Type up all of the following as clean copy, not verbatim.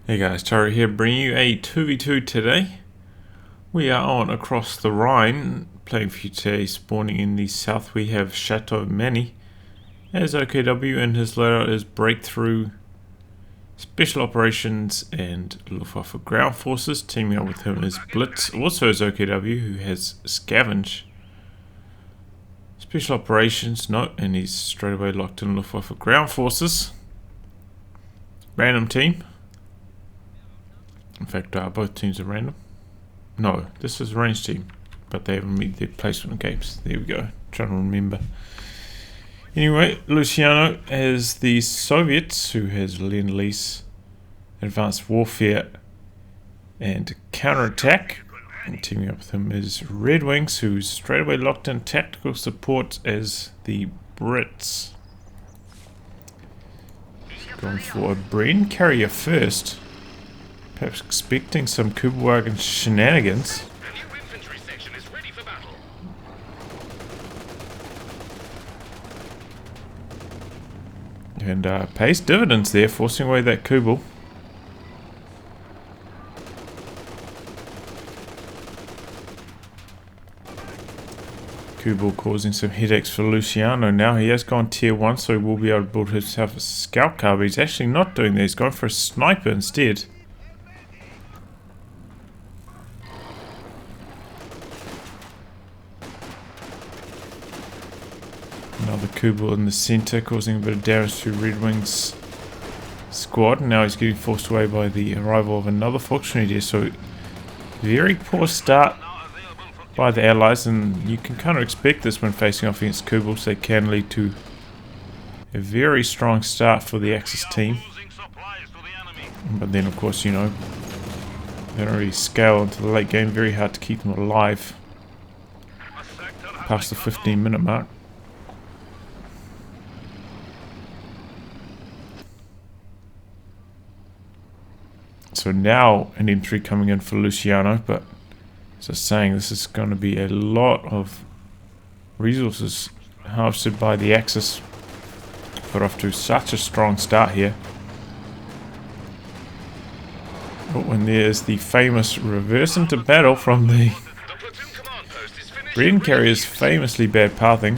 Hey guys, Taro here, bringing you a 2v2 today. We are on across the Rhine, playing for you today. Spawning in the south, we have Chateaumani as OKW, and his loadout is Breakthrough, Special Operations, and Luftwaffe Ground Forces. Teaming up with him is Blitz, also as OKW, who has Scavenge. Special Operations, no, and he's straight away locked in Luftwaffe Ground Forces. Random team. In fact, both teams are random. No, this is a range team, but they haven't made their placement games. There we go. Trying to remember. Anyway, Luciano as the Soviets, who has Lend-Lease, Advanced Warfare, and Counterattack. And teaming up with him is RedxWings, who's straight away locked in Tactical Support as the Brits. Going for a Bren carrier first. Perhaps expecting some Kubelwagen shenanigans. The new infantry section is ready for battle. And pays dividends there, forcing away that Kubel. Kubel causing some headaches for Luciano now. He has gone tier 1, so he will be able to build himself a scout car, but he's actually not doing that. He's going for a sniper instead. Another Kubel in the center, causing a bit of damage to RedxWings' squad. Now he's getting forced away by the arrival of another Volksgrenadier. So very poor start by the Allies, and you can kind of expect this when facing off against Kubels. They can lead to a very strong start for the Axis team. But then, of course, you know, they don't really scale into the late game. Very hard to keep them alive past the 15-minute mark. So now an M3 coming in for Luciano, but as I was saying, this is going to be a lot of resources harvested by the Axis. Got off to such a strong start here. Oh, and there's the famous reverse into battle from the Bren carrier's famously bad pathing.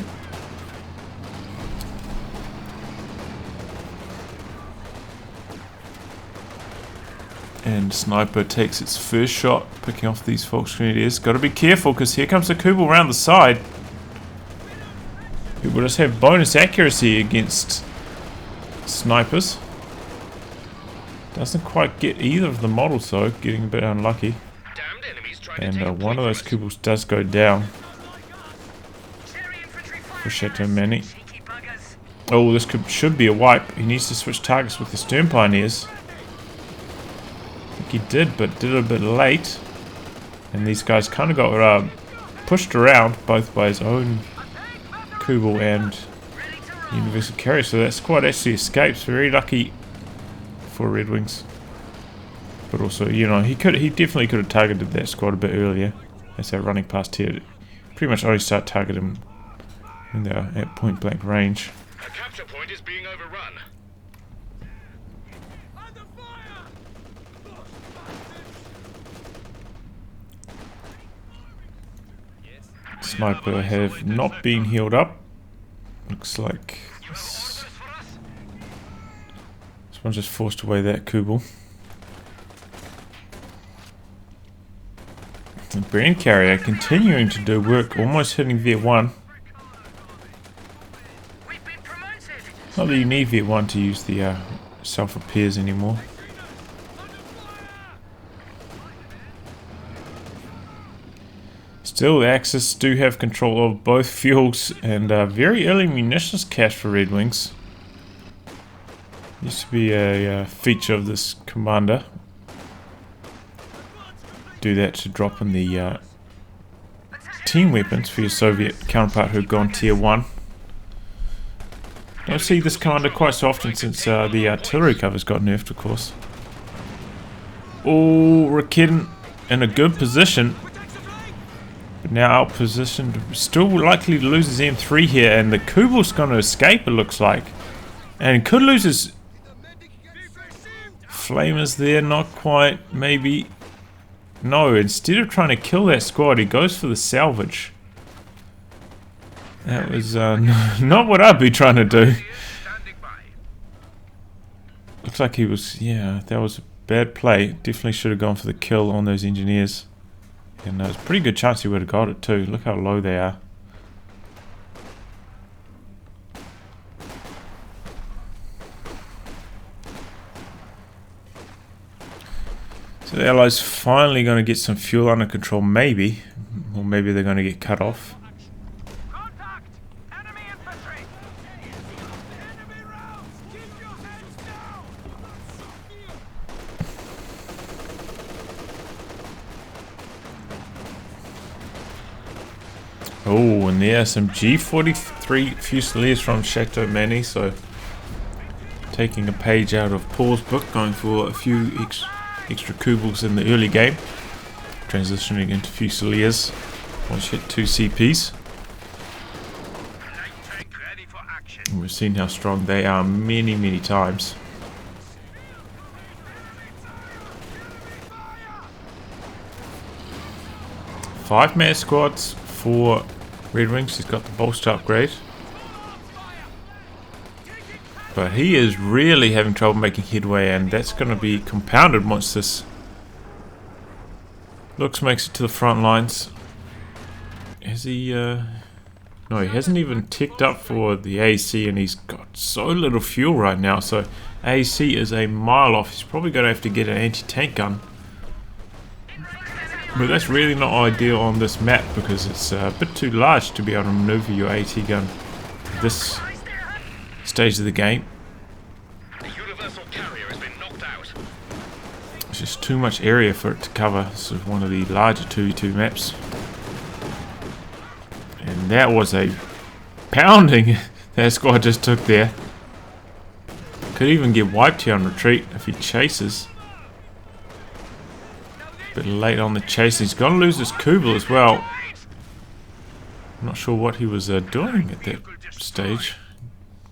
And Sniper takes its first shot, picking off these Volksgrenadiers. Got to be careful, because here comes the Kubel around the side. It will just have bonus accuracy against snipers. Doesn't quite get either of the models though, getting a bit unlucky. And one of those Kubels does go down for Chateaumani. Oh, this should be a wipe. He needs to switch targets with the Stern Pioneers. He did, but did it a bit late, and these guys kind of got pushed around both by his own Kubel and Universal Carrier, so that squad actually escapes. Very lucky for RedxWings, but also, you know, he definitely could have targeted that squad a bit earlier as they're running past here. Pretty much only start targeting them when they're at point blank range. A capture point is being overrun. Sniper have not been healed up. Looks like this one just forced away that Kubel. The Bren carrier continuing to do work, almost hitting Viet 1. Not that you need Viet 1 to use the self-repairs anymore. Still, the Axis do have control of both fuels and very early munitions cache for RedxWings. Used to be a feature of this commander. Do that to drop in the team weapons for your Soviet counterpart who've gone tier 1. Don't see this commander quite so often since the artillery cover's got nerfed, of course. Oh, Raketin in a good position. Now out positioned, still likely to lose his M3 here, and the Kubel's going to escape, it looks like, and could lose his flamers there, not quite, maybe. No, instead of trying to kill that squad, he goes for the salvage. That was not what I'd be trying to do. Looks like he was, yeah, that was a bad play. Definitely should have gone for the kill on those engineers. And there's a pretty good chance he would have got it too. Look how low they are. So the Allies finally going to get some fuel under control, maybe. Or maybe they're going to get cut off. Oh, and there are some G43 Fusiliers from Chateaumani, so taking a page out of Paul's book, going for a few extra Kubels in the early game, transitioning into Fusiliers once you hit 2 CPs. And we've seen how strong they are many times. Five-man squads for RedxWings. He's got the bolster upgrade, but he is really having trouble making headway, and that's going to be compounded once this Lux makes it to the front lines. Has he no, he hasn't even ticked up for the AC, and he's got so little fuel right now, so AC is a mile off. He's probably going to have to get an anti-tank gun. But that's really not ideal on this map because it's a bit too large to be able to maneuver your AT gun at this stage of the game. The universal carrier has been knocked out. It's just too much area for it to cover. This is one of the larger 2v2 maps. And that was a pounding that squad just took there. Could even get wiped here on retreat if he chases. Bit late on the chase. He's going to lose his Kubel as well. I'm not sure what he was doing at that stage.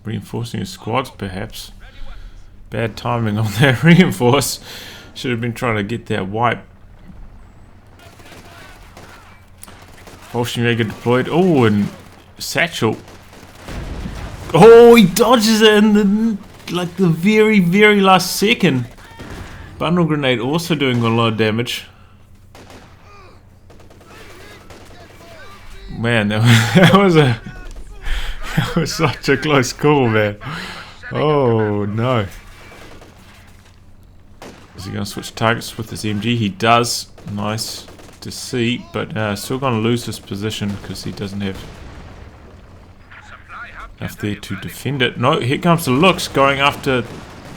Reinforcing his squads, perhaps. Bad timing on that reinforce. Should have been trying to get that wipe. Bolshevik deployed. Oh, and Satchel. Oh, he dodges it in the very last second. Bundle grenade also doing a lot of damage. Man, that was such a close call, man. Oh no. Is he going to switch targets with his MG? He does. Nice to see, but still going to lose his position because he doesn't have enough there to defend it. No, here comes the Lux going after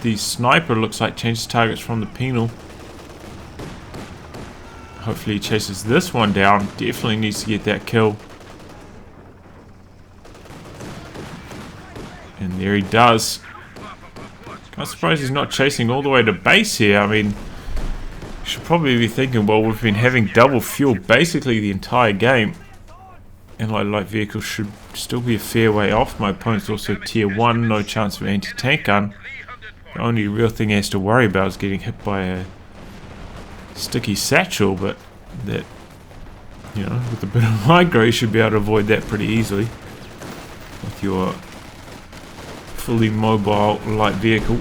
the sniper. Looks like changes targets from the penal. Hopefully he chases this one down. Definitely needs to get that kill. And there he does. I'm surprised he's not chasing all the way to base here. I mean, you should probably be thinking, well, we've been having double fuel basically the entire game. And light vehicles should still be a fair way off. My opponent's also tier 1, no chance of anti-tank gun. The only real thing he has to worry about is getting hit by a sticky satchel, but that, you know, with a bit of micro, you should be able to avoid that pretty easily with your fully mobile light vehicle.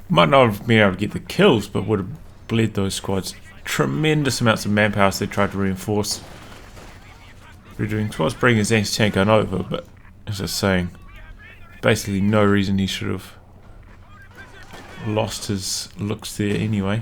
Might not have been able to get the kills, but would have bled those squads tremendous amounts of manpower as they tried to reinforce. RedxWings was bringing his anti-tank gun over, but as I was saying, basically no reason he should have lost his looks there anyway.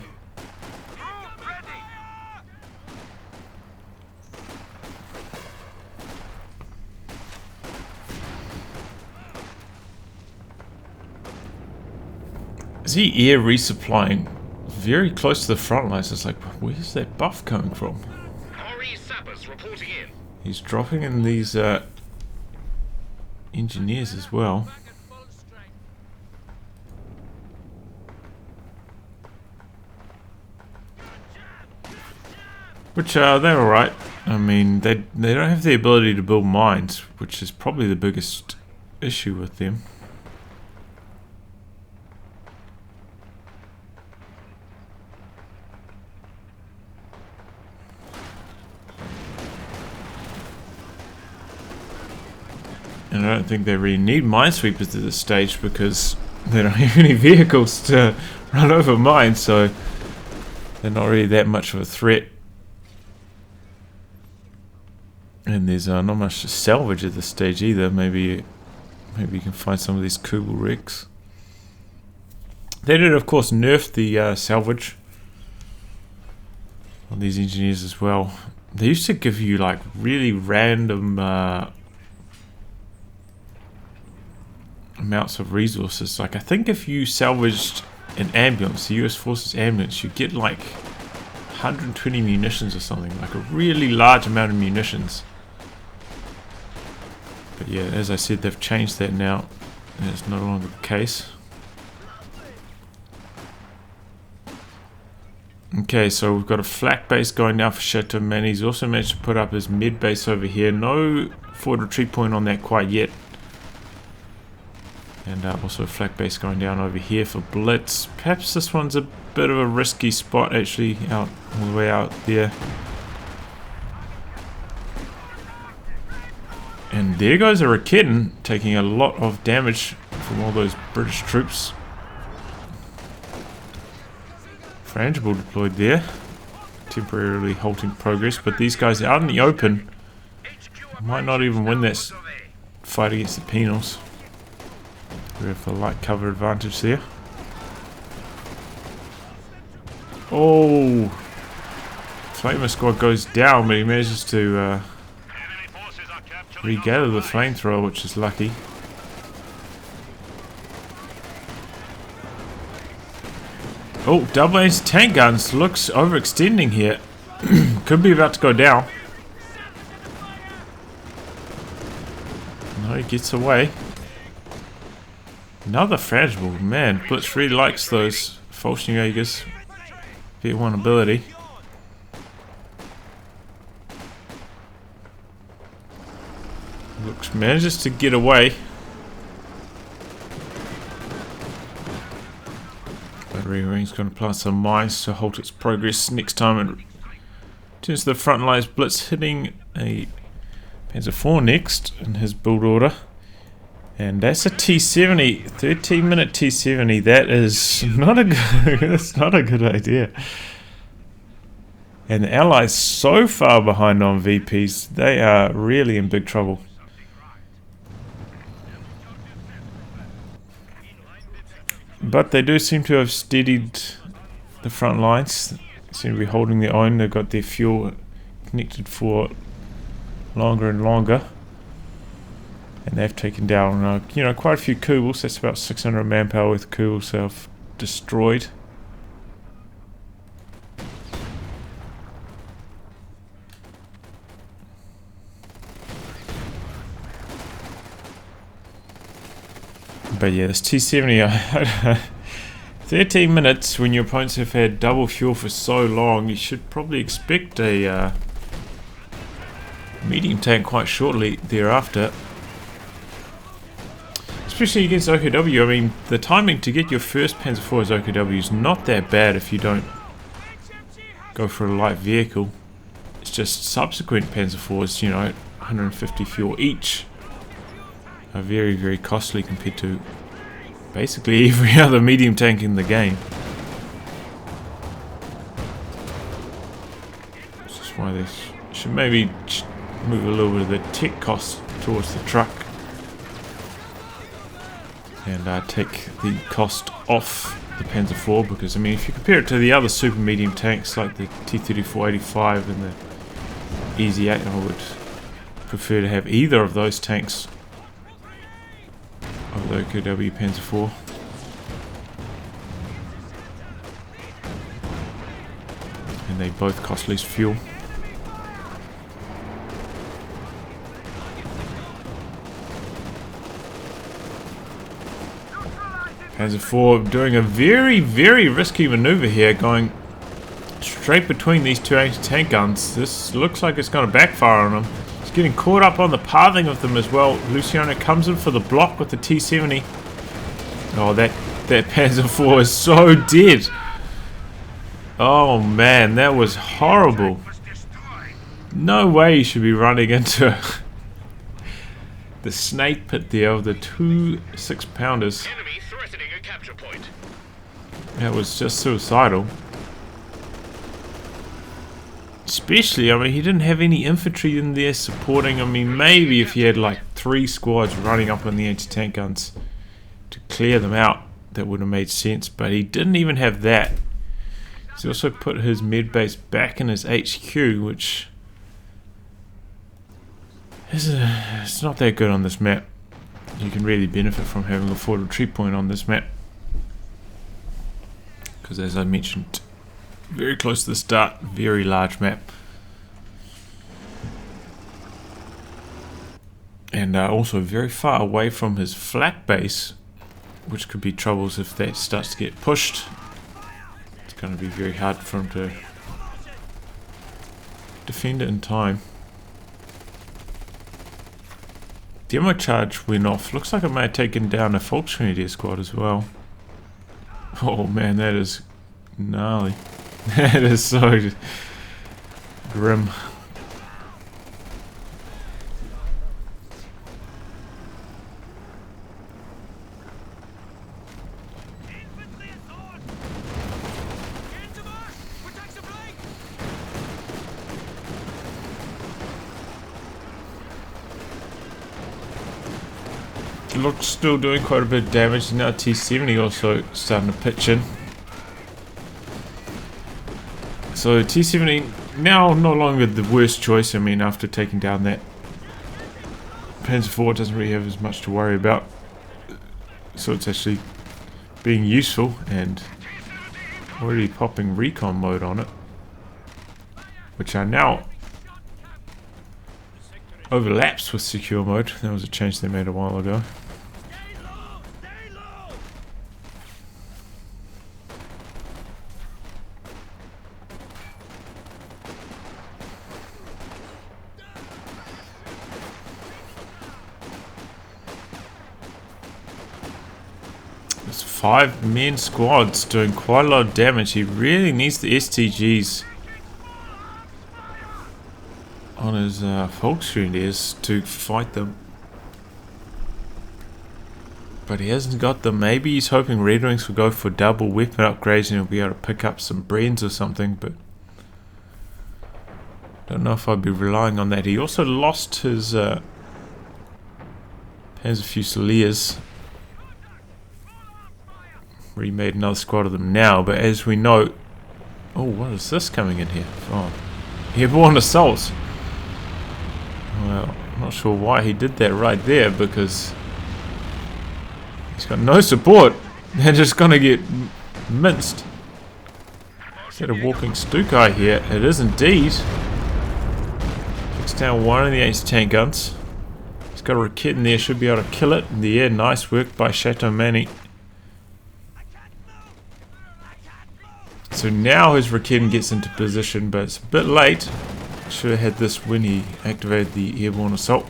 Is he air resupplying very close to the front lines? It's like, where's that buff coming from? Sappers reporting in. He's dropping in these engineers as well. Which they're alright. I mean, they don't have the ability to build mines, which is probably the biggest issue with them. And I don't think they really need minesweepers at this stage because they don't have any vehicles to run over mines, so they're not really that much of a threat. And there's not much to salvage at this stage either. Maybe you can find some of these Kubel wrecks. They did, of course, nerf the salvage on these engineers as well. They used to give you like really random amounts of resources. Like I think if you salvaged an ambulance, the US Forces ambulance, you get like 120 munitions or something, like a really large amount of munitions. But yeah, as I said, they've changed that now, and it's no longer the case. Okay, so we've got a flak base going down for Chateaumani. He's also managed to put up his mid base over here. No forward retreat point on that quite yet. And also a flak base going down over here for Blitz. Perhaps this one's a bit of a risky spot actually, out all the way out there. And there goes a Raketen, taking a lot of damage from all those British troops. Frangible deployed there, temporarily halting progress, but these guys out in the open might not even win this fight against the penals. We have the light cover advantage there. Oh! Flamer squad goes down, but he manages to regather the flamethrower, which is lucky. Oh, double anti-tank guns looks overextending here. Could be about to go down. No, he gets away. Another Frangible. Man, Blitz really likes those Fallschirmjägers. V1 ability. Looks manages to get away. RedxWings going to plant some mines to halt its progress next time it turns to the front lines. Blitz hitting a Panzer IV next in his build order. And that's a T70, 13-minute T70. That is not a good, that's not a good idea. And the Allies so far behind on VPs, they are really in big trouble. But they do seem to have steadied the front lines. They seem to be holding their own. They've got their fuel connected for longer and longer. And they've taken down, quite a few Kubels. That's about 600 manpower with Kubels self-destroyed. But yeah, this T70, 13 minutes when your opponents have had double fuel for so long, you should probably expect a medium tank quite shortly thereafter. Especially against OKW. I mean, the timing to get your first Panzer IV as OKW is not that bad if you don't go for a light vehicle. It's just subsequent Panzer IVs, 150 fuel each, are very, very costly compared to basically every other medium tank in the game. This is why they should maybe move a little bit of the tech cost towards the truck and take the cost off the Panzer IV, because I mean, if you compare it to the other super medium tanks like the T-34-85 and the Easy 8, I would prefer to have either of those tanks of the OKW Panzer IV. And they both cost less fuel. Panzer IV doing a very, very risky maneuver here, going straight between these two anti-tank guns. This looks like it's going to backfire on him. He's getting caught up on the pathing of them as well. Luciano comes in for the block with the T-70. Oh, that Panzer IV is so dead. Oh man, that was horrible. No way you should be running into the snake pit there of the 2 6-pounders. Enemy threatening a capture point. That was just suicidal. Especially, I mean, he didn't have any infantry in there supporting. I mean, maybe if he had like 3 squads running up on the anti-tank guns to clear them out, that would have made sense. But he didn't even have that. He's also put his med base back in his HQ, which is it's not that good on this map. You can really benefit from having a forward retreat point on this map. Because as I mentioned, very close to the start, very large map. And also very far away from his flak base, which could be troubles if that starts to get pushed. It's going to be very hard for him to defend it in time. Demo charge went off. Looks like it may have taken down a Volksgrenadier squad as well. Oh man, that is gnarly. That is so grim. Looks still doing quite a bit of damage. Now T70 also starting to pitch in. So T70 now no longer the worst choice. I mean, after taking down that Panzer IV, doesn't really have as much to worry about. So it's actually being useful and already popping recon mode on it, which are now overlaps with secure mode. That was a change they made a while ago. There's 5-man squads doing quite a lot of damage. He really needs the STGs on his Volksgrenadiers to fight them, but he hasn't got them. Maybe he's hoping RedxWings will go for double weapon upgrades and he'll be able to pick up some Brens or something, but don't know if I'd be relying on that. He also lost his Panzer Fusiliers. Remade another squad of them now, but as we know, oh, what is this coming in here? Oh, airborne assaults. Well, I'm not sure why he did that right there, because he's got no support. They're just gonna get minced. Is that a walking Stukai here? It is indeed. Takes down one of the anti-tank guns. He's got a Rakit in there, should be able to kill it in the air. Nice work by Chateaumani. So now his Rakit gets into position, but it's a bit late. Should have had this when he activated the airborne assault.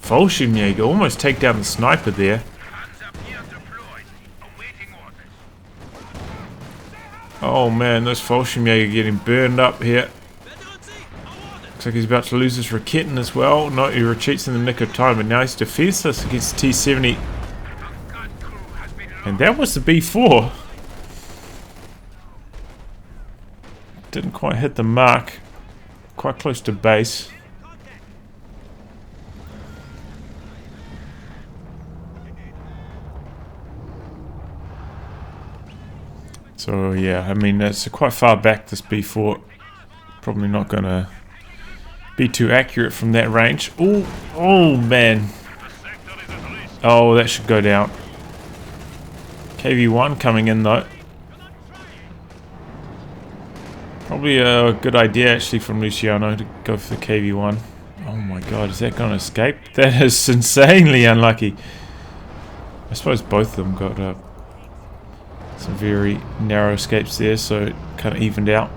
Fallschirmjäger almost take down the sniper there. Oh man, this Fallschirmjäger getting burned up here. Looks like he's about to lose his Raketen as well. No, he retreats in the nick of time, but now he's defenseless against T70. And that was the B4. Didn't quite hit the mark. Quite close to base. So yeah, I mean, it's quite far back, this B4. Probably not going to be too accurate from that range. Oh, oh man. Oh, that should go down. KV-1 coming in though. Probably a good idea actually from Luciano to go for the KV-1. Oh my god, is that going to escape? That is insanely unlucky. I suppose both of them got some very narrow escapes there, so it kind of evened out.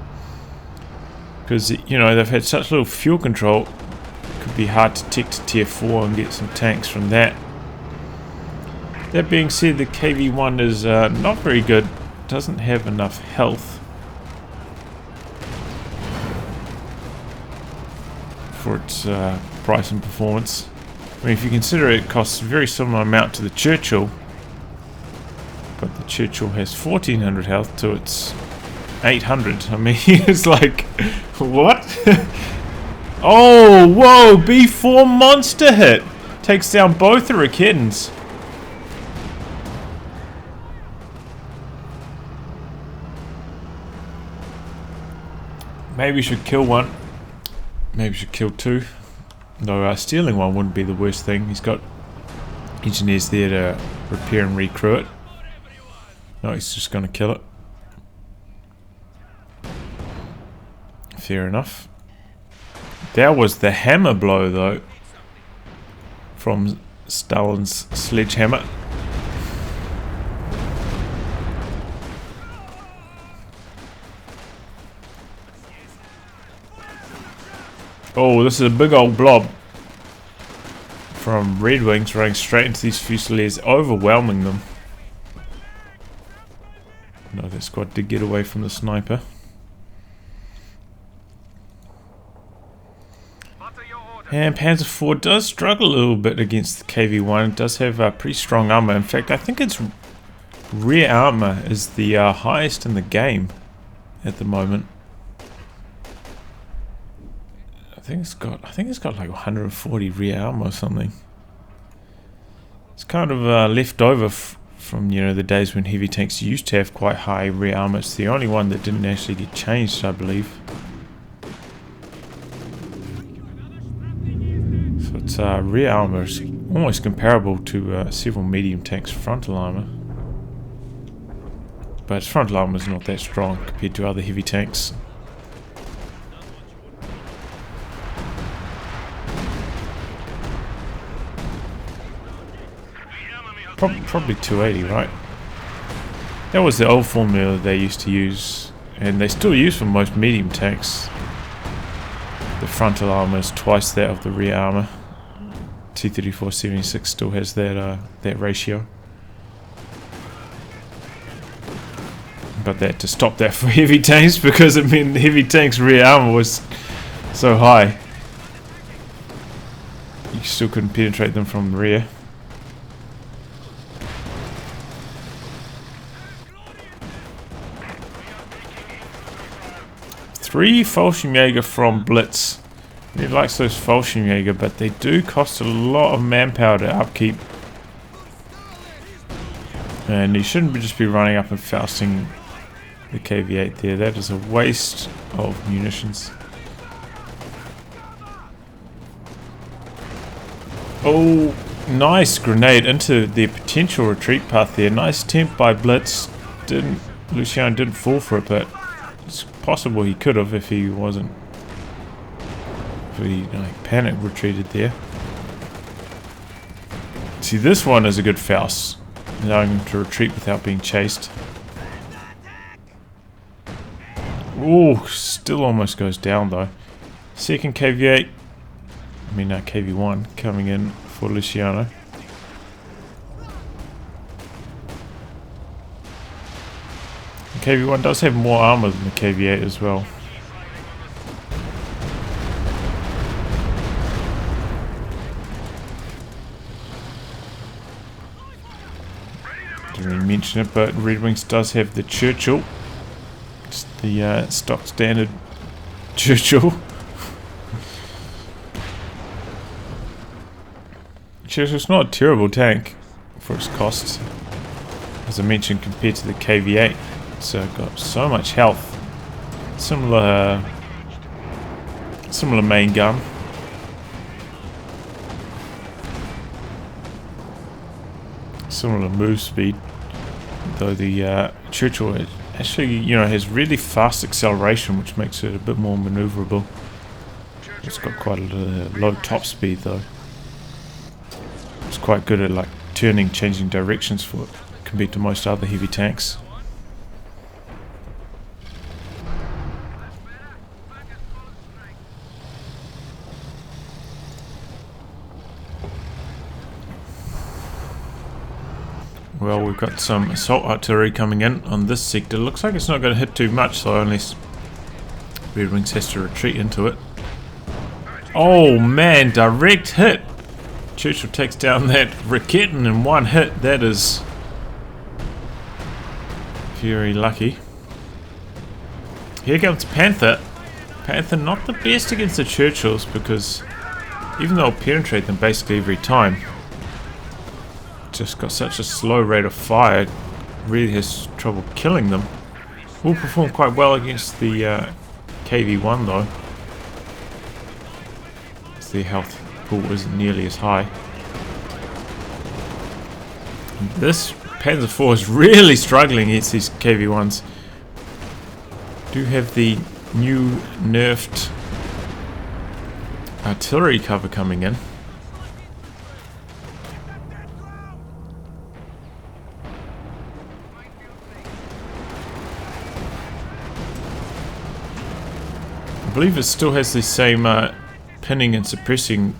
Because, you know, they've had such little fuel control, it could be hard to take to tier 4 and get some tanks from that. That being said, the KV-1 is not very good, doesn't have enough health for its price and performance. I mean, if you consider it costs a very similar amount to the Churchill, but the Churchill has 1400 health to its 800. I mean, it's like, what? Oh, whoa, B4 monster hit. Takes down both the Rakitans. Maybe we should kill one. Maybe we should kill two. No, stealing one wouldn't be the worst thing. He's got engineers there to repair and recrew it. No, he's just going to kill it. Fair enough. That was the hammer blow, though, from Stalin's sledgehammer. Oh, this is a big old blob from RedxWings running straight into these Fusiliers, overwhelming them. No, that squad did get away from the sniper. And Panzer IV does struggle a little bit against the KV-1. It does have pretty strong armor. In fact, I think its rear armor is the highest in the game at the moment. I think it's got like 140 rear armor or something. It's kind of left over from, you know, the days when heavy tanks used to have quite high rear armor. It's the only one that didn't actually get changed, I believe. So its rear armor is almost comparable to several medium tanks' frontal armor. But its frontal armor is not that strong compared to other heavy tanks. Probably 280, right? That was the old formula they used to use, and they still use for most medium tanks. The frontal armor is twice that of the rear armor. T-34-76 still has that that ratio. But they had to stop that for heavy tanks because it meant the heavy tanks' rear armor was so high. You still couldn't penetrate them from the rear. Three Fallschirmjäger from Blitz. He likes those Fallschirmjäger, but they do cost a lot of manpower to upkeep. And he shouldn't just be running up and Fausting the KV-8 there. That is a waste of munitions. Oh, nice grenade into their potential retreat path there. Nice attempt by Blitz. Luciano didn't fall for it, but it's possible he could have if he wasn't. If he panic retreated there. See, this one is a good Faust, allowing him to retreat without being chased. Ooh, still almost goes down though. Second KV-8, KV-1 coming in for Luciano. KV-1 does have more armor than the KV-8 as well. Didn't really mention it, but RedxWings does have the Churchill. It's the stock standard Churchill. Churchill's not a terrible tank for its costs. As I mentioned, compared to the KV-8. So got so much health. Similar main gun. Similar move speed. Though the Churchill actually, has really fast acceleration, which makes it a bit more maneuverable. It's got quite a low top speed though. It's quite good at changing directions for it compared to most other heavy tanks. Well, we've got some assault artillery coming in on this sector. Looks like it's not going to hit too much though, unless RedxWings has to retreat into it. Oh man, direct hit Churchill takes down that Raketin in one hit. That is very lucky. Here comes Panther. Panther not the best against the Churchills because even though I'll penetrate them basically every time, just got such a slow rate of fire, really has trouble killing them. Will perform quite well against the KV-1 though. Their health pool isn't nearly as high. And this Panzer IV is really struggling against these KV-1s. Do have the new nerfed artillery cover coming in. I believe it still has the same pinning and suppressing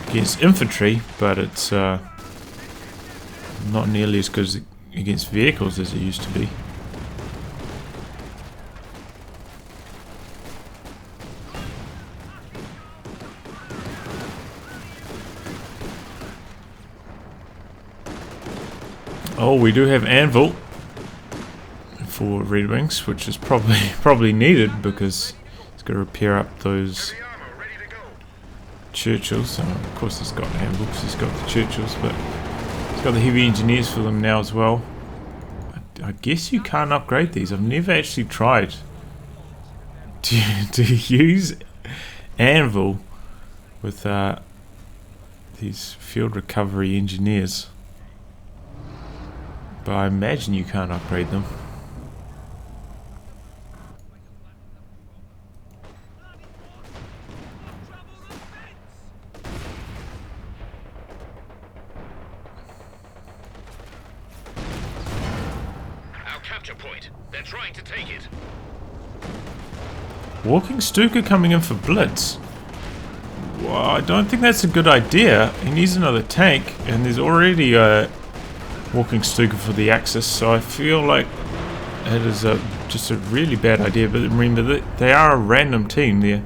against infantry, but it's not nearly as good against vehicles as it used to be. Oh, we do have Anvil for RedxWings, which is probably needed because it's got to repair up those Churchills. Of course he's got Anvil because he's got the Churchills, but he's got the heavy engineers for them now as well. I guess you can't upgrade these. I've never actually tried to use Anvil with these field recovery engineers. But I imagine you can't upgrade them. Our capture point. They're trying to take it. Walking Stuka coming in for Blitz. Well, I don't think that's a good idea. He needs another tank, and there's already a Walking Stuka for the Axis, so I feel like it is just a really bad idea. But remember, they are a random team. Their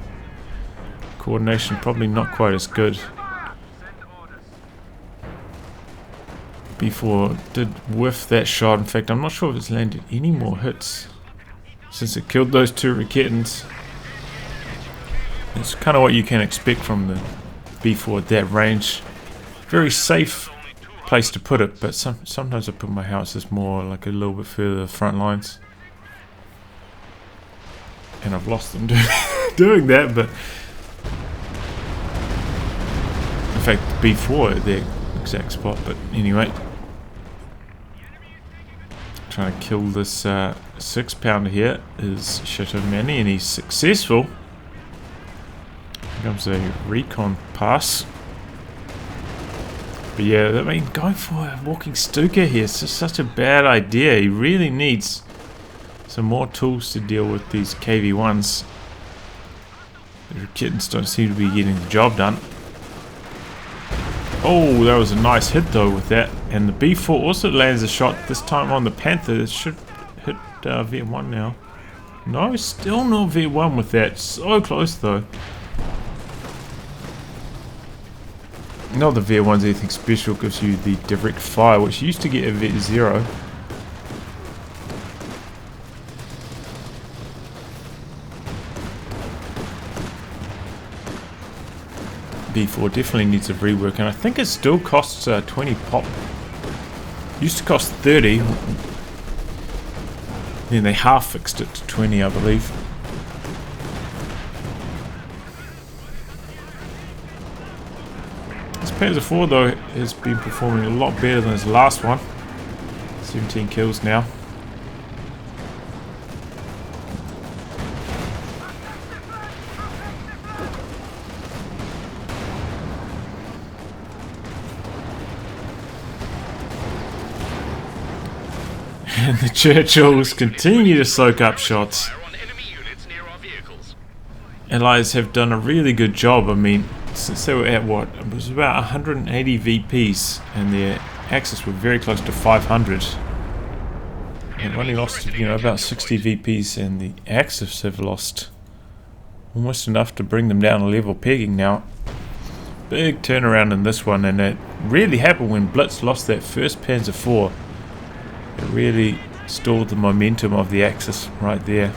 coordination probably not quite as good. B4 did whiff that shot. In fact, I'm not sure if it's landed any more hits since it killed those two Raketins. It's kind of what you can expect from the B4 at that range. Very safe place to put it, but sometimes I put my houses more like a little bit further front lines, and I've lost them doing that. But in fact, B4 at their exact spot. But anyway, trying to kill this 6-pounder here is Chateaumani, and he's successful. Here comes a recon pass. But yeah, I mean, going for a Walking Stuka here is just such a bad idea. He really needs some more tools to deal with these KV-1s. The kittens don't seem to be getting the job done. Oh, that was a nice hit though with that. And the B4 also lands a shot, this time on the Panther. It should hit V1 now. No, still not V1 with that. So close though. Not the V1's anything special, gives you the direct fire, which used to get a V0. B4 definitely needs a rework, and I think it still costs 20 pop. Used to cost 30, then they half fixed it to 20, I believe. Panzer IV though has been performing a lot better than his last one. 17 kills now. And the Churchills continue to soak up shots. Allies have done a really good job. I mean, since they were at what? It was about 180 VPs, and their Axis were very close to 500. They've only lost, about 60 VPs, and the Axis have lost almost enough to bring them down a level pegging now. big turnaround in this one, and it really happened when Blitz lost that first Panzer IV. It really stalled the momentum of the Axis right there.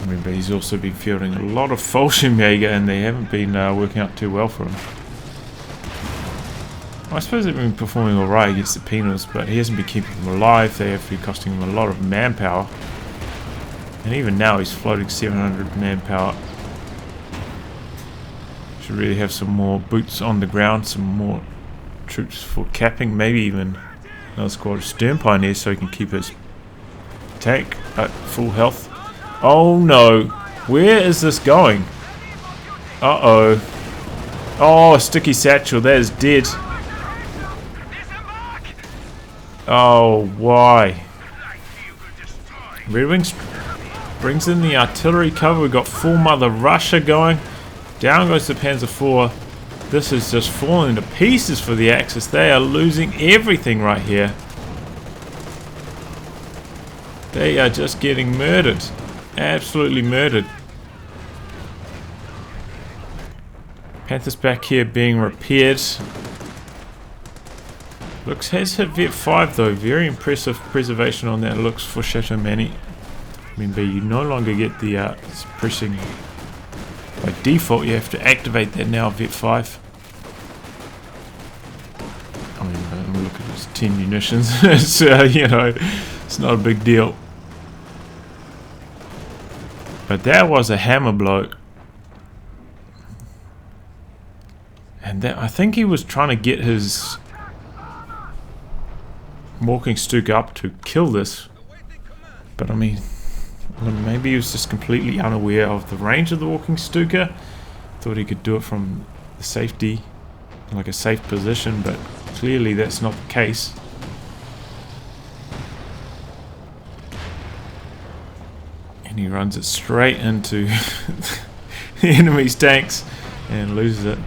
Remember, he's also been fielding a lot of Fallschirmjäger, and they haven't been working out too well for him. I suppose they've been performing alright against the penals, but he hasn't been keeping them alive. They have been costing him a lot of manpower. And even now he's floating 700 manpower. Should really have some more boots on the ground, some more troops for capping, maybe even another squad of stern pioneers so he can keep his tank at full health. Oh no, where is this going? Uh-oh. Oh, a sticky satchel, that is dead. Oh, why? RedxWings brings in the artillery cover. We've got full Mother Russia going. Down goes the Panzer IV. This is just falling to pieces for the Axis. They are losing everything right here. They are just getting murdered. Absolutely murdered. Panther's back here being repaired. Looks has hit Vet 5 though. Very impressive preservation on that looks for Chateaumani. Remember, you no longer get the suppressing by default. You have to activate that now, Vet 5. I mean, look at this 10 munitions. It's you know, it's not a big deal. But that was a hammer blow. And that, I think he was trying to get his walking Stuka up to kill this, but I mean, maybe he was just completely unaware of the range of the walking Stuka. Thought he could do it from the safety, like a safe position, but clearly that's not the case. And he runs it straight into the enemy's tanks and loses it.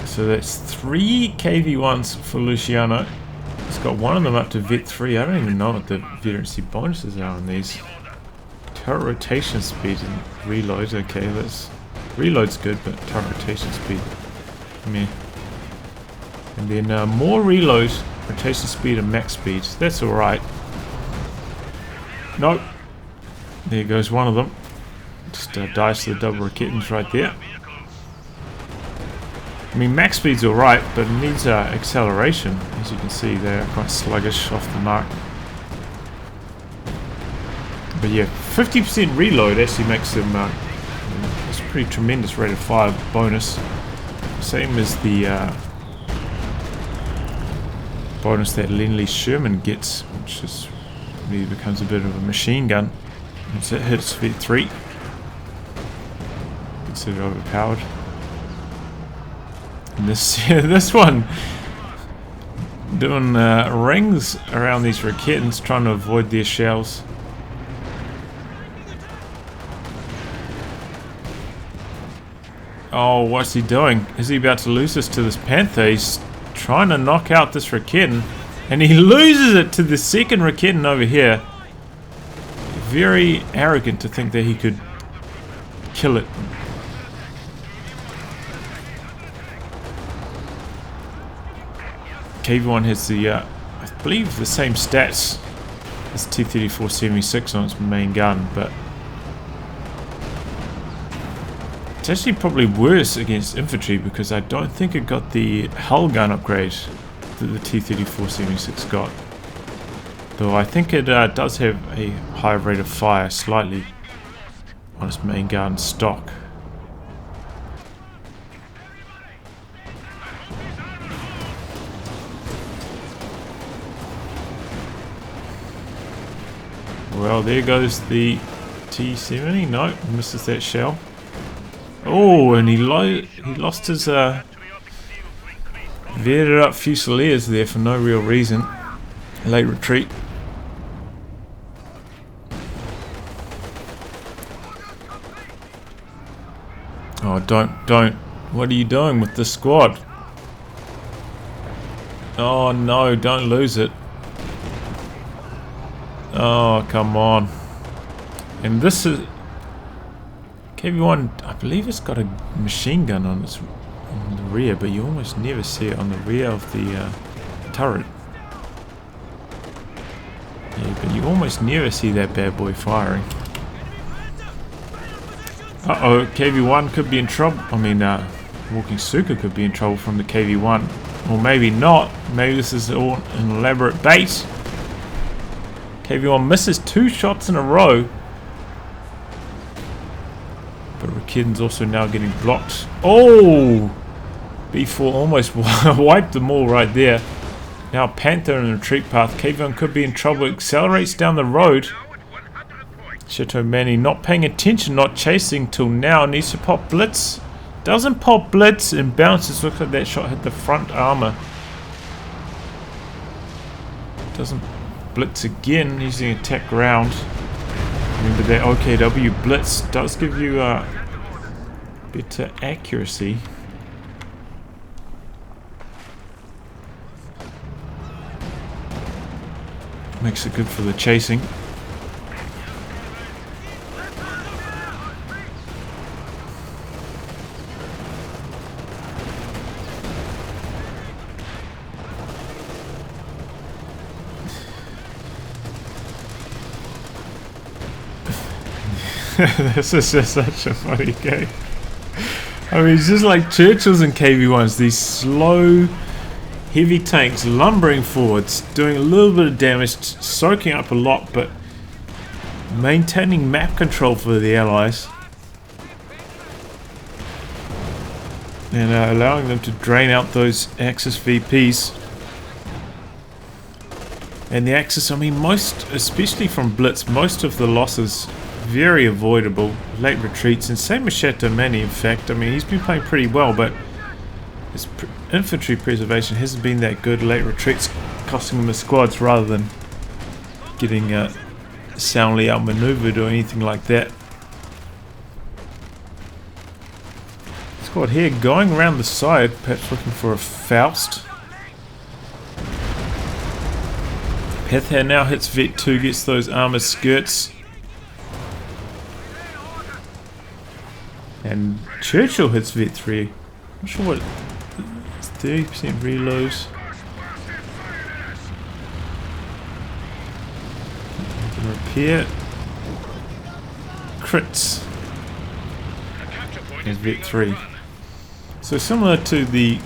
So that's 3 KV1s for Luciano. He's got one of them up to Vet 3. I don't even know what the veterancy bonuses are on these. Turret rotation speed and reload. Okay, that's reload's good, but turret rotation speed, meh. And then more reload, rotation speed, and max speed. That's all right. Nope. There goes one of them. Just dies to the double Raketens right there. I mean, max speed's alright, but it needs acceleration. As you can see, they're quite sluggish off the mark. But yeah, 50% reload actually makes them it's a pretty tremendous rate of fire bonus. Same as the bonus that Lindley Sherman gets, which is really becomes a bit of a machine gun once it hits Vet 3. Considered overpowered. And this one doing rings around these Raketens, trying to avoid their shells. Oh, what's he doing? Is he about to lose this to this Panther? He's trying to knock out this Raketen, and he loses it to the second Raketen over here. Very arrogant to think that he could kill it. KV1 has the, I believe, the same stats as T-34-76 on its main gun, but it's actually probably worse against infantry because I don't think it got the hull gun upgrade that the T-34-76 got. Though I think it does have a higher rate of fire slightly on its main gun stock. Well, there goes the T-70. No, misses that shell. Oh, and he lost his vetted up Fusiliers there for no real reason. Late retreat. Oh, don't. What are you doing with this squad? Oh no, don't lose it. Oh, come on. And this is... KV1, I believe it's got a machine gun on the rear, but you almost never see it on the rear of the turret. Yeah, but you almost never see that bad boy firing. Uh-oh, KV1 could be in trouble. I mean, Walking Suka could be in trouble from the KV1. Or maybe not. Maybe this is all an elaborate bait. KV1 misses 2 shots in a row. But Rakiden's also now getting blocked. Oh! B4 almost wiped them all right there. Now Panther in the retreat path. KV1 could be in trouble. Accelerates down the road. Chateaumani not paying attention, not chasing till now. Needs to pop Blitz. Doesn't pop Blitz and bounces. Looks like that shot hit the front armor. Doesn't Blitz again using attack round. Remember that OKW Blitz does give you better accuracy. Makes it good for the chasing. This is just such a funny game. I mean, it's just like Churchills and KV1s, these slow, heavy tanks lumbering forwards, doing a little bit of damage, soaking up a lot, but maintaining map control for the allies. And allowing them to drain out those Axis VPs. And the Axis, I mean, especially from Blitz, most of the losses very avoidable, late retreats, and same with Chateaumani in fact. I mean, he's been playing pretty well, but his infantry preservation hasn't been that good. Late retreats costing him the squads rather than getting soundly outmaneuvered or anything like that. Squad here going around the side, perhaps looking for a Faust. Pether now hits Vet 2, gets those armored skirts. And Churchill hits Vet 3. Not sure what. It's 30% reloads. Repair. Crits. And Vet 3. So similar to the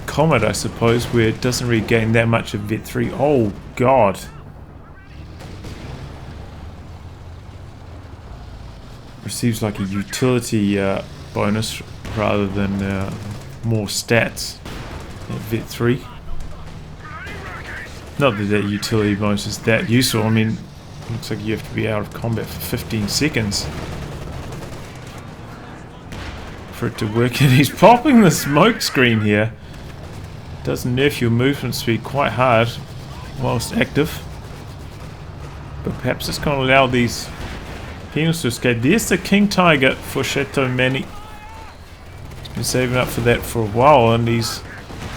Comet, I suppose, where it doesn't really gain that much of Vet 3. Oh god. Receives like a utility bonus rather than more stats at Vet 3. Not that that utility bonus is that useful. I mean, it looks like you have to be out of combat for 15 seconds for it to work. And he's popping the smoke screen here. Does nerf your movement speed quite hard whilst active. But perhaps it's going to allow these penals to escape. There's the King Tiger for Chateaumani. He's been saving up for that for a while, and he's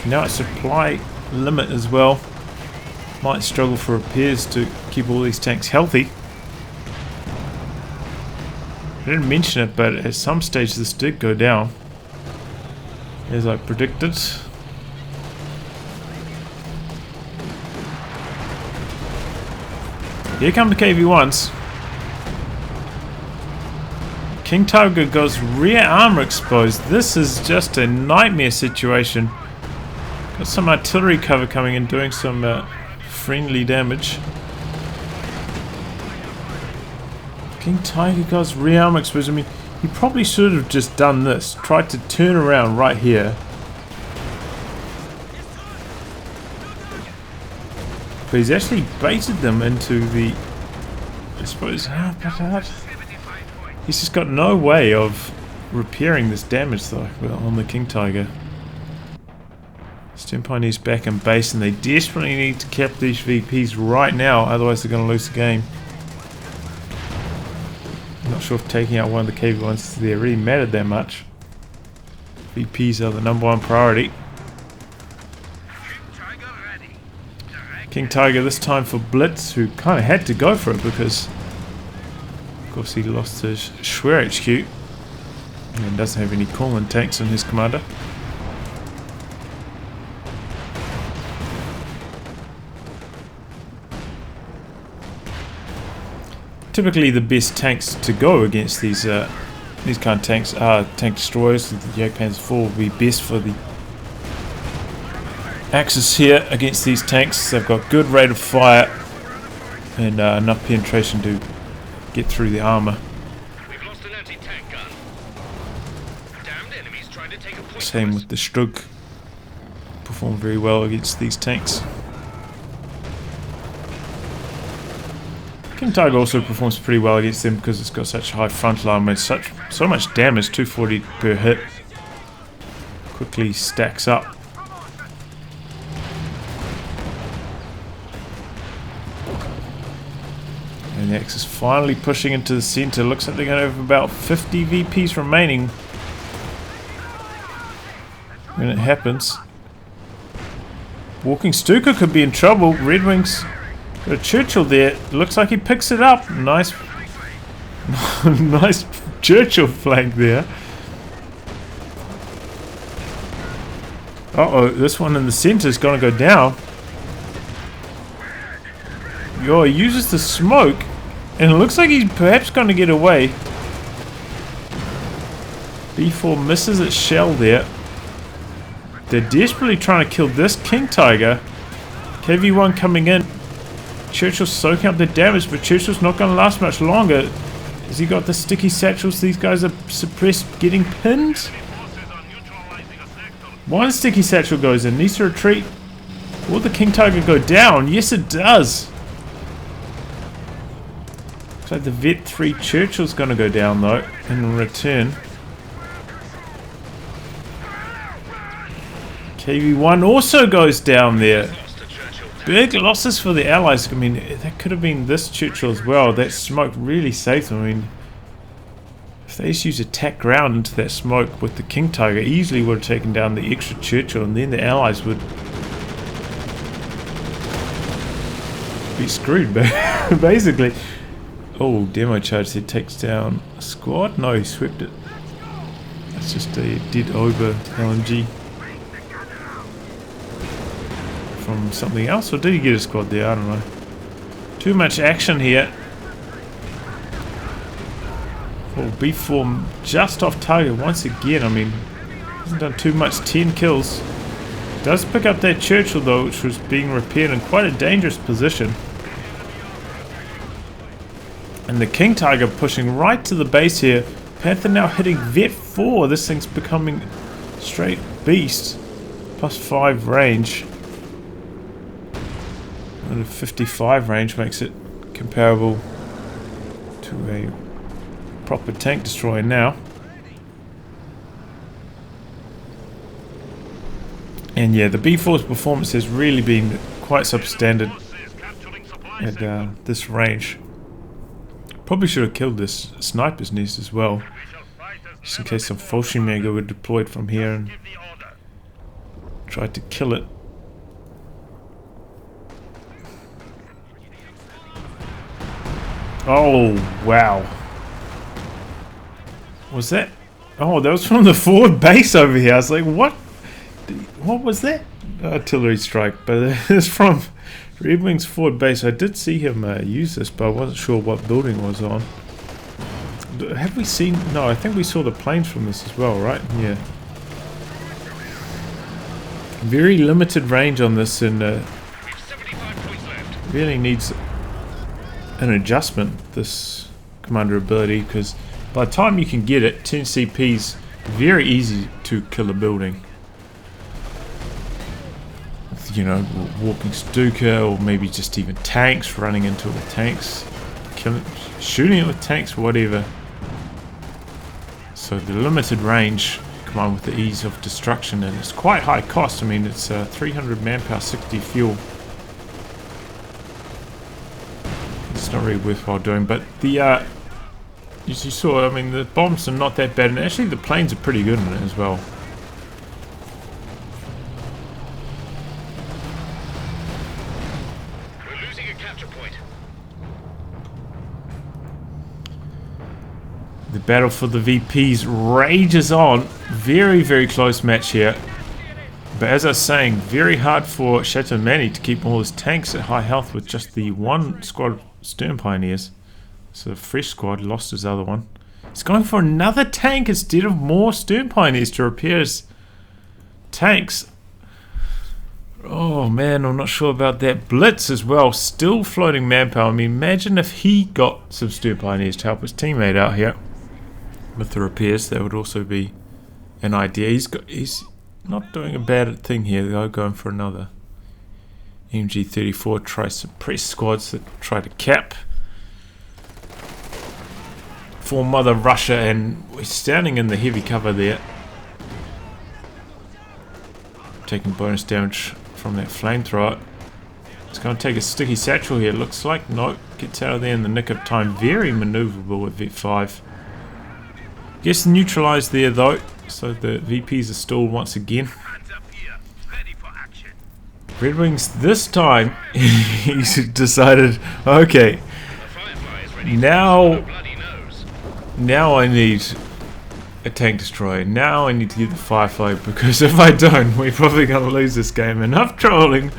now at supply limit as well. Might struggle for repairs to keep all these tanks healthy. I didn't mention it, but at some stage this did go down, as I predicted. Here come the KV1s. King Tiger goes rear armor exposed. This is just a nightmare situation. Got some artillery cover coming in, doing some friendly damage. King Tiger goes rear armor exposed. I mean, he probably should have just done this. Tried to turn around right here. But he's actually baited them into the... I suppose... He's just got no way of repairing this damage though on the King Tiger. Chateaumani's back in base, and they desperately need to cap these VPs right now, otherwise they're going to lose the game. Not sure if taking out one of the KV-1s there really mattered that much. VPs are the #1 priority. King Tiger this time for Blitz, who kind of had to go for it because of course he lost his COH2 and doesn't have any Coleman tanks in his commander. Typically the best tanks to go against these kind of tanks are tank destroyers. The Jagdpanzer 4 will be best for the Axis here against these tanks. They've got good rate of fire and enough penetration to get through the armor. We've lost an anti-tank gun. Damned enemies trying to take a point. Same with the Strug. Perform very well against these tanks. King Tiger also performs pretty well against them because it's got such high frontal armor and so much damage, 240 per hit. Quickly stacks up. And the Axis finally pushing into the center. Looks like they're going to have about 50 VPs remaining when it happens. Walking Stuka could be in trouble. RedxWings got a Churchill there. Looks like he picks it up. Nice, nice Churchill flank there. Uh-oh, this one in the center is going to go down. Yo, he uses the smoke, and it looks like he's perhaps going to get away. B4 misses its shell there. They're desperately trying to kill this King Tiger. KV-1 coming in. Churchill's soaking up the damage, but Churchill's not going to last much longer. Has he got the sticky satchels? These guys are suppressed, getting pinned. One sticky satchel goes in. Needs to retreat. Will the King Tiger go down? Yes, it does. Looks like the Vet 3 Churchill's going to go down, though, in return. KV-1 also goes down there. Big losses for the Allies. I mean, that could have been this Churchill as well. That smoke really saved them. I mean, if they just used attack ground into that smoke with the King Tiger, easily would have taken down the extra Churchill, and then the Allies would be screwed, basically. Oh, demo charge there takes down a squad. No, he swept it. That's just a dead over LMG from something else, or did he get a squad there? I don't know. Too much action here. Oh, B4 just off target once again. I mean, hasn't done too much. 10 kills. Does pick up that Churchill though, which was being repaired in quite a dangerous position. And the King Tiger pushing right to the base here. Panther now hitting Vet 4. This thing's becoming straight beast. +5 range. And a 55 range makes it comparable to a proper tank destroyer now. And yeah, the B4's performance has really been quite substandard at this range. Probably should have killed this sniper's nest as well, just in case some Fallschirmjäger were deployed from here and tried to kill it. Oh, wow. Was that? Oh, that was from the forward base over here. I was like, what? What was that? Artillery strike, but it's from RedxWings forward base. I did see him use this, but I wasn't sure what building it was on. Have we seen? No, I think we saw the planes from this as well, right? Yeah. Very limited range on this, and really needs an adjustment, this commander ability, because by the time you can get it, 10 CP's very easy to kill a building. You know, walking Stuka, or maybe just even tanks, running into it with tanks, shooting it with tanks, whatever. So the limited range combined with the ease of destruction, and it's quite high cost. I mean, it's 300 manpower, 60 fuel. It's not really worthwhile doing, but the As you saw, I mean, the bombs are not that bad, and actually the planes are pretty good in it as well. We're losing a capture point. The battle for the VPs rages on. Very, very close match here. But as I was saying, very hard for Chateaumani to keep all his tanks at high health with just the one squad of Stern Pioneers. So a fresh squad, lost his other one. He's going for another tank instead of more Stern Pioneers to repair his tanks. Oh man, I'm not sure about that. Blitz as well, still floating manpower. I mean, imagine if he got some Stern Pioneers to help his teammate out here with the repairs. That would also be an idea. He's not doing a bad thing here though, going for another MG34. Try some press squads that try to cap for Mother Russia, and we're standing in the heavy cover there, taking bonus damage from that flamethrower. It's going to take a sticky satchel here, looks like. No, gets out of there in the nick of time. Very maneuverable with V5. Gets neutralized there though, so the VPs are stalled once again. RedxWings this time, he's decided, okay, now I need a tank destroyer. Now I need to get the Firefly, because if I don't, we're probably going to lose this game. Enough trolling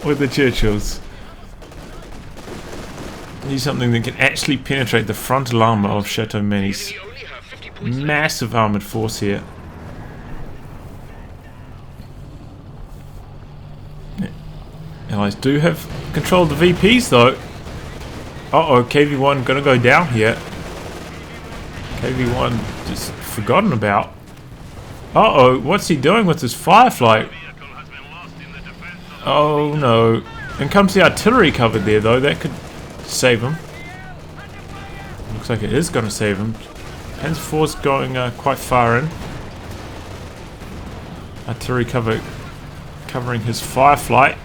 with the Churchills. Need something that can actually penetrate the frontal armor of Chateaumani's massive armored force here. Allies do have control of the VPs though. Uh-oh, KV1 gonna go down here. KV1 just forgotten about. Uh-oh, what's he doing with his Firefly? Oh no. And comes the artillery covered there though, that could save him. Looks like it is gonna save him. Panzer IV's going quite far in. Artillery covering his Firefly.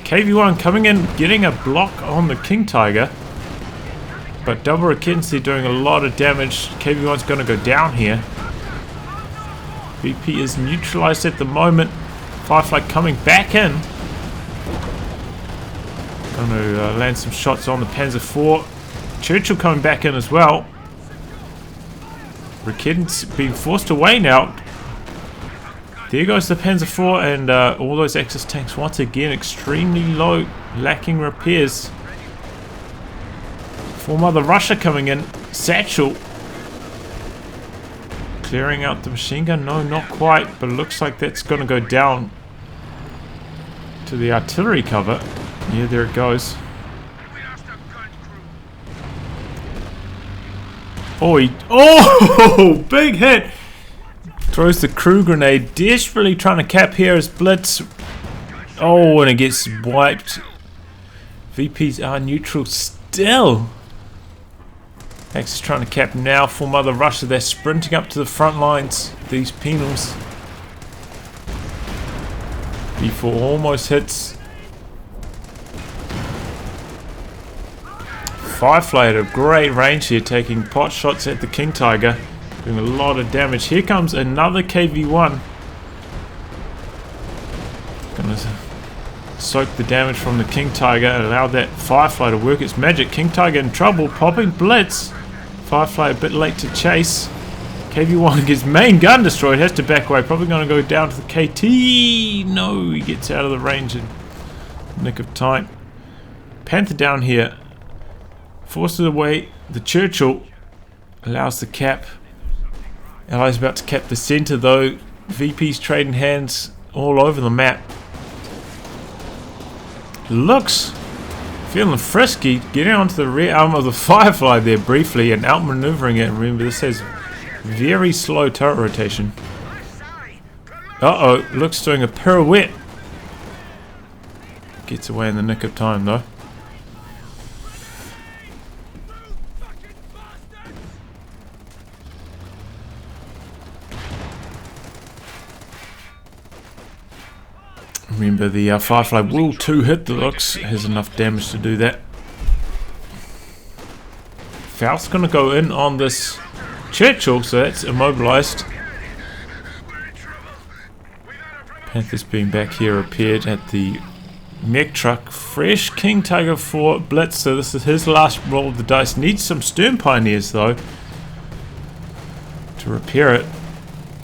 KV1 coming in, getting a block on the King Tiger. But Double Raketency doing a lot of damage. KV1's going to go down here. VP is neutralized at the moment. Firefly coming back in. Going to land some shots on the Panzer IV. Churchill coming back in as well. Raketen's being forced away now. There goes the Panzer IV, and all those Axis tanks once again extremely low, lacking repairs. For Mother Russia coming in. Satchel clearing out the machine gun. No, not quite, but it looks like that's going to go down to the artillery cover. Yeah, there it goes. Oh, big hit. Throws the crew grenade, desperately trying to cap here as Blitz. Oh, and it gets wiped. VPs are neutral still. Axis trying to cap now for Mother Russia. They're sprinting up to the front lines, these penals. V4 almost hits. Firefly at a great range here, taking pot shots at the King Tiger. Doing a lot of damage. Here comes another KV1. Gonna soak the damage from the King Tiger. Allow that Firefly to work its magic. King Tiger in trouble. Popping Blitz. Firefly a bit late to chase. KV1 gets main gun destroyed. Has to back away. Probably going to go down to the KT. No, he gets out of the range in nick of time. Panther down here. Forces away the Churchill. Allows the cap. Allies about to cap the center though. VP's trading hands all over the map. Looks feeling frisky, getting onto the rear arm of the Firefly there briefly and outmaneuvering it. Remember, this has very slow turret rotation. Uh-oh, looks doing a pirouette. Gets away in the nick of time though. Remember, the Firefly will 2-hit the looks, has enough damage to do that. Faust's going to go in on this Churchill, so that's immobilized. Panther's being back here repaired at the mech truck. Fresh King Tiger for Blitz, so this is his last roll of the dice. Needs some Stern Pioneers though to repair it.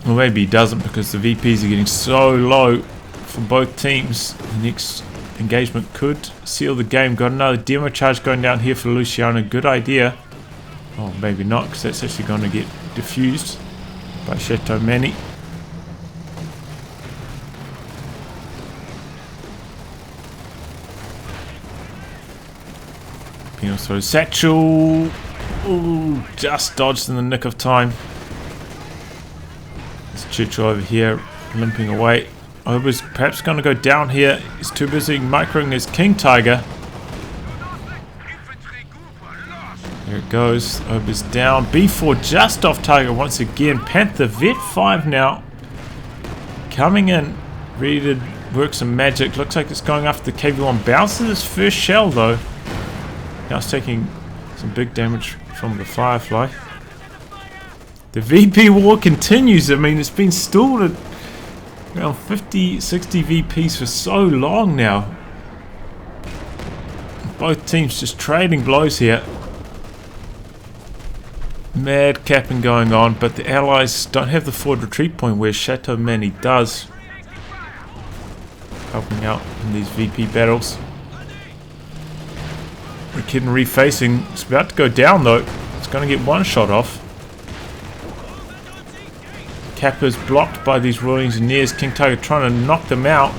Or maybe he doesn't, because the VPs are getting so low for both teams. The next engagement could seal the game. Got another demo charge going down here for Luciano. Good idea. Oh, maybe not, because that's actually going to get diffused by Chateaumani. So Satchel, ooh, just dodged in the nick of time. This Churchill over here limping away. Ober's perhaps going to go down here. He's too busy microing his King Tiger. There it goes. Ober's down. B4 just off target once again. Panther Vet 5 now. Coming in. Ready to work some magic. Looks like it's going after the KV-1. Bounces his first shell though. Now it's taking some big damage from the Firefly. The VP war continues. I mean, it's been stalled at around 50, 60 VPs for so long now. Both teams just trading blows here. Mad capping going on, but the Allies don't have the forward retreat point where Chateaumani does. Helping out in these VP battles. The kid in refacing. It's about to go down though. It's going to get one shot off. Kappa's blocked by these Royal Engineers. King Tiger trying to knock them out.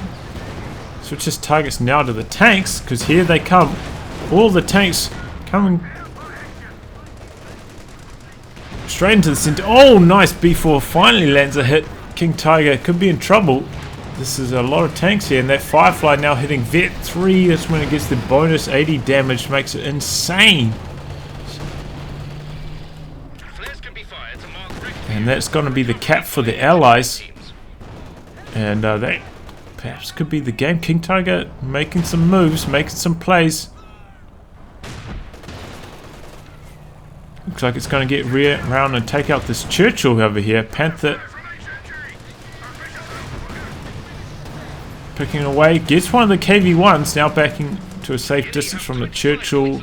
Switches targets now to the tanks, because here they come. All the tanks coming straight into the center. Oh, nice. B4 finally lands a hit. King Tiger could be in trouble. This is a lot of tanks here, and that Firefly now hitting Vet 3. That's when it gets the bonus 80 damage, makes it insane. And that's going to be the cap for the Allies. And that perhaps could be the game. King Tiger making some moves, making some plays. Looks like it's going to get around and take out this Churchill over here. Panther picking away, gets one of the KV-1s, now backing to a safe distance from the Churchill.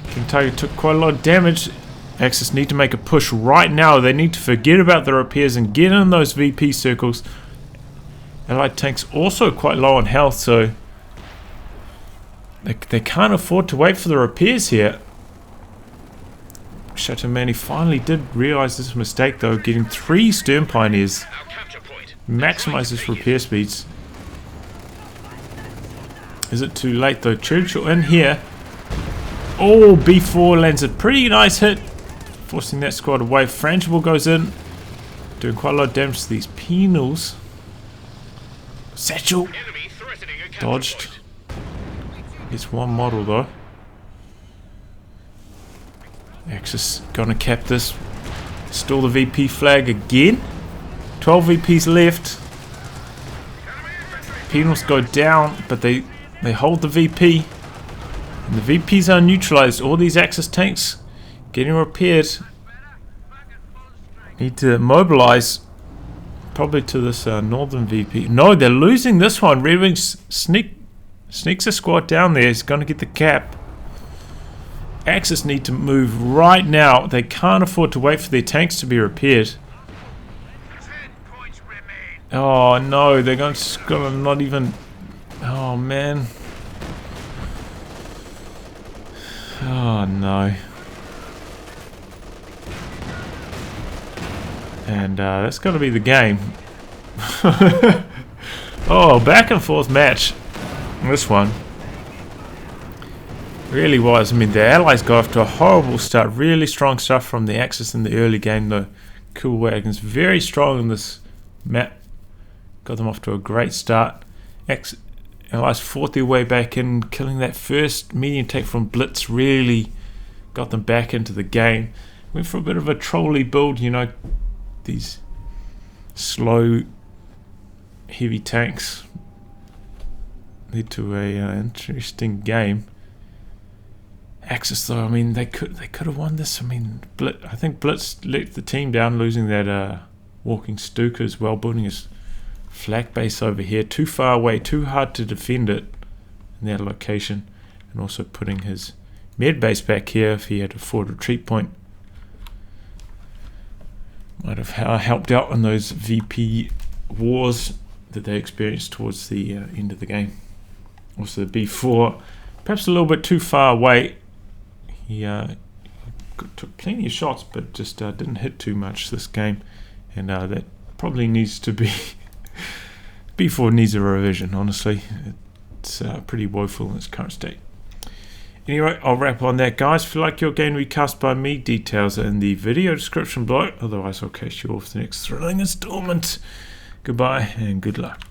King Tiger took quite a lot of damage. Axis need to make a push right now. They need to forget about the repairs and get in those VP circles. Allied tanks also quite low on health, so they can't afford to wait for the repairs here. Chateaumani finally did realize this mistake though, getting 3 Stern Pioneers. Maximize his repair speeds. Is it too late though? Churchill in here. Oh, B4 lands a pretty nice hit, forcing that squad away. Frangible goes in, doing quite a lot of damage to these penals. Satchel dodged. Gets one model though. Axis gonna cap this. Stall the VP flag again. 12 VPs left. Penals go down, but they hold the VP. And the VPs are neutralized. All these Axis tanks getting repaired. Need to mobilize probably to this northern VP. No, they're losing this one. RedxWings sneaks a squad down there. He's going to get the cap. Axis need to move right now. They can't afford to wait for their tanks to be repaired. Oh no, they're going to not even... Oh man. Oh no. And that's got to be the game. Oh, back and forth match. This one. Really was. I mean, the Allies got off to a horrible start. Really strong stuff from the Axis in the early game though. Cool wagons. Very strong in this map. Got them off to a great start. Allies fought their way back in, killing that first medium take from Blitz. Really got them back into the game. Went for a bit of a trolley build, you know, these slow, heavy tanks. Led to a interesting game. Axis though, I mean, they could have won this. I mean, I think Blitz let the team down, losing that walking Stuka as well, building his flak base over here, too far away, too hard to defend it in that location, and also putting his med base back here if he had a forward retreat point. Might have helped out on those VP wars that they experienced towards the end of the game. Also the B4, perhaps a little bit too far away. He took plenty of shots, but just didn't hit too much this game, and that probably needs to be B4 needs a revision. Honestly, it's pretty woeful in its current state. Anyway, I'll wrap on that, guys. If you like your game recast by me, details are in the video description below. Otherwise, I'll catch you off the next thrilling installment. Goodbye and good luck.